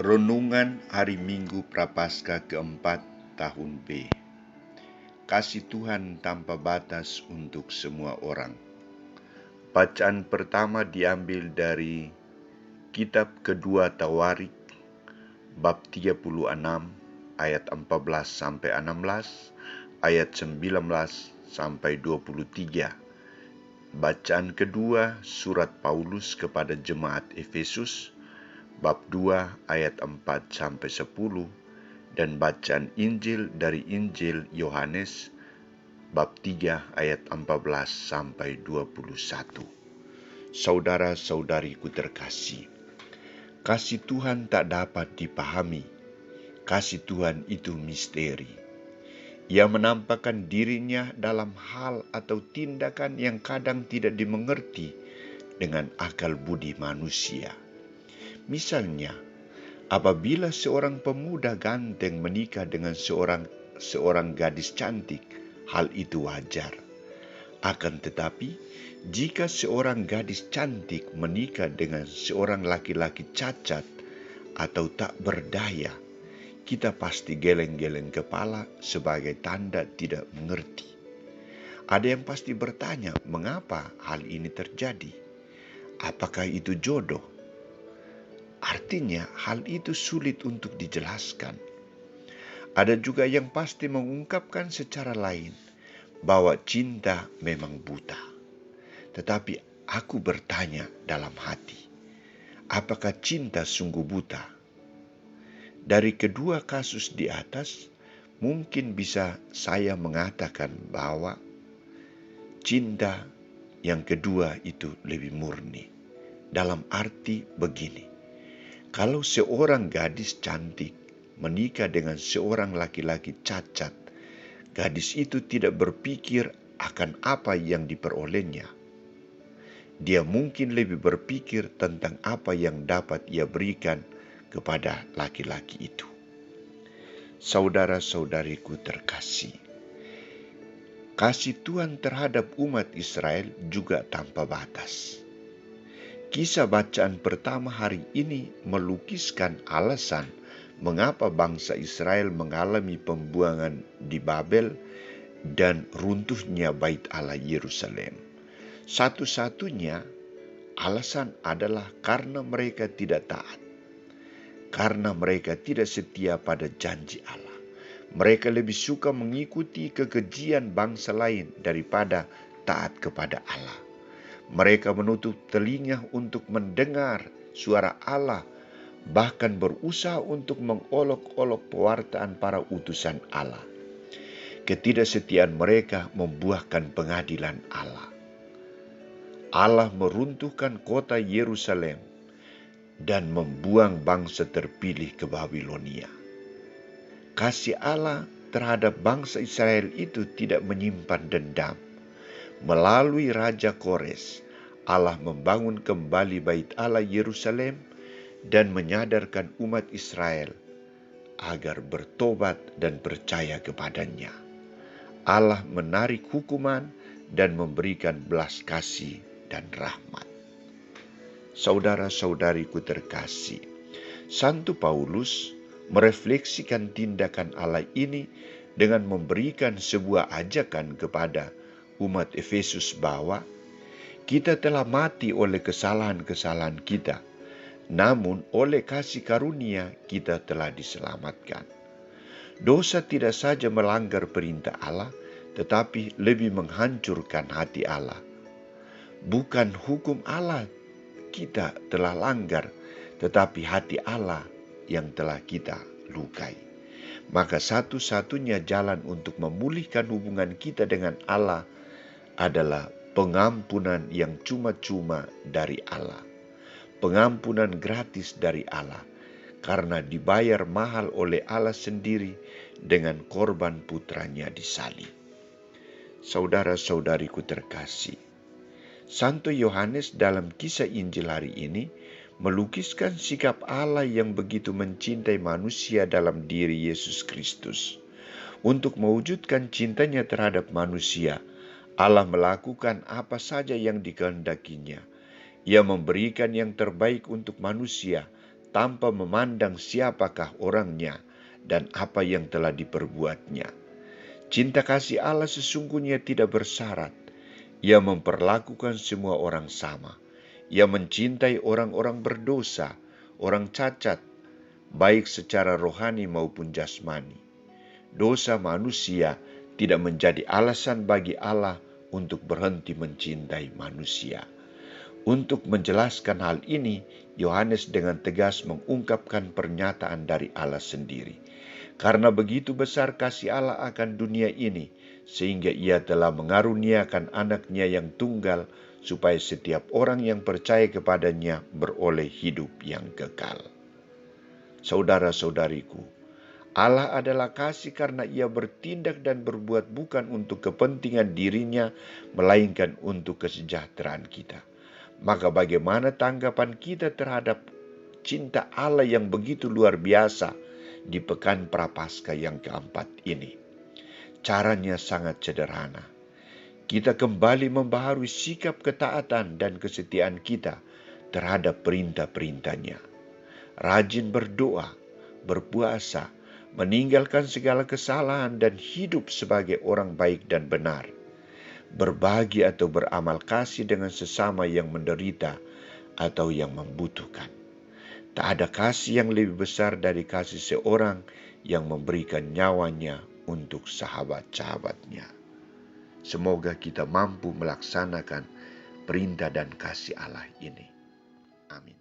Renungan Hari Minggu Prapaskah keempat tahun B. Kasih Tuhan tanpa batas untuk semua orang. Bacaan pertama diambil dari Kitab Kedua Tawarik bab 36 ayat 14 sampai 16, ayat 19 sampai 23. Bacaan kedua surat Paulus kepada jemaat Efesus bab 2 ayat 4 sampai 10, dan bacaan Injil dari Injil Yohanes bab 3 ayat 14 sampai 21. Saudara-saudariku terkasih, kasih Tuhan tak dapat dipahami. Kasih Tuhan itu misteri. Ia menampakkan dirinya dalam hal atau tindakan yang kadang tidak dimengerti dengan akal budi manusia. Misalnya, apabila seorang pemuda ganteng menikah dengan seorang gadis cantik, hal itu wajar. Akan tetapi, jika seorang gadis cantik menikah dengan seorang laki-laki cacat atau tak berdaya, kita pasti geleng-geleng kepala sebagai tanda tidak mengerti. Ada yang pasti bertanya, mengapa hal ini terjadi? Apakah itu jodoh? Artinya, hal itu sulit untuk dijelaskan. Ada juga yang pasti mengungkapkan secara lain bahwa cinta memang buta. Tetapi aku bertanya dalam hati, apakah cinta sungguh buta? Dari kedua kasus di atas, mungkin bisa saya mengatakan bahwa cinta yang kedua itu lebih murni. Dalam arti begini, kalau seorang gadis cantik menikah dengan seorang laki-laki cacat, gadis itu tidak berpikir akan apa yang diperolehnya. Dia mungkin lebih berpikir tentang apa yang dapat ia berikan kepada laki-laki itu. Saudara-saudariku terkasih, kasih Tuhan terhadap umat Israel juga tanpa batas. Kisah bacaan pertama hari ini melukiskan alasan mengapa bangsa Israel mengalami pembuangan di Babel dan runtuhnya Bait Allah Yerusalem. Satu-satunya alasan adalah karena mereka tidak taat. Karena mereka tidak setia pada janji Allah. Mereka lebih suka mengikuti kekejian bangsa lain daripada taat kepada Allah. Mereka menutup telinga untuk mendengar suara Allah, bahkan berusaha untuk mengolok-olok pewartaan para utusan Allah. Ketidaksetiaan mereka membuahkan pengadilan Allah. Allah meruntuhkan kota Yerusalem dan membuang bangsa terpilih ke Babilonia. Kasih Allah terhadap bangsa Israel itu tidak menyimpan dendam. Melalui Raja Kores, Allah membangun kembali Bait Allah Yerusalem dan menyadarkan umat Israel agar bertobat dan percaya kepadanya. Allah menarik hukuman dan memberikan belas kasih dan rahmat. Saudara-saudariku terkasih, Santo Paulus merefleksikan tindakan Allah ini dengan memberikan sebuah ajakan kepada umat Efesus bahwa kita telah mati oleh kesalahan-kesalahan kita, namun oleh kasih karunia kita telah diselamatkan. Dosa tidak saja melanggar perintah Allah, tetapi lebih menghancurkan hati Allah. Bukan hukum Allah kita telah langgar, tetapi hati Allah yang telah kita lukai. Maka satu-satunya jalan untuk memulihkan hubungan kita dengan Allah adalah pengampunan yang cuma-cuma dari Allah. Pengampunan gratis dari Allah, karena dibayar mahal oleh Allah sendiri dengan korban putranya di salib. Saudara-saudariku terkasih, Santo Yohanes dalam kisah Injil hari ini melukiskan sikap Allah yang begitu mencintai manusia dalam diri Yesus Kristus. Untuk mewujudkan cintanya terhadap manusia, Allah melakukan apa saja yang dikehendakinya. Ia memberikan yang terbaik untuk manusia tanpa memandang siapakah orangnya dan apa yang telah diperbuatnya. Cinta kasih Allah sesungguhnya tidak bersyarat. Ia memperlakukan semua orang sama. Ia mencintai orang-orang berdosa, orang cacat, baik secara rohani maupun jasmani. Dosa manusia tidak menjadi alasan bagi Allah untuk berhenti mencintai manusia. Untuk menjelaskan hal ini, Yohanes dengan tegas mengungkapkan pernyataan dari Allah sendiri. Karena begitu besar kasih Allah akan dunia ini, sehingga Ia telah mengaruniakan anaknya yang tunggal, supaya setiap orang yang percaya kepadanya beroleh hidup yang kekal. Saudara-saudariku, Allah adalah kasih karena Ia bertindak dan berbuat bukan untuk kepentingan dirinya, melainkan untuk kesejahteraan kita. Maka bagaimana tanggapan kita terhadap cinta Allah yang begitu luar biasa di pekan Prapaskah yang keempat ini? Caranya sangat sederhana. Kita kembali membaharui sikap ketaatan dan kesetiaan kita terhadap perintah-perintahnya. Rajin berdoa, berpuasa, meninggalkan segala kesalahan dan hidup sebagai orang baik dan benar. Berbagi atau beramal kasih dengan sesama yang menderita atau yang membutuhkan. Tak ada kasih yang lebih besar dari kasih seorang yang memberikan nyawanya untuk sahabat-sahabatnya. Semoga kita mampu melaksanakan perintah dan kasih Allah ini. Amin.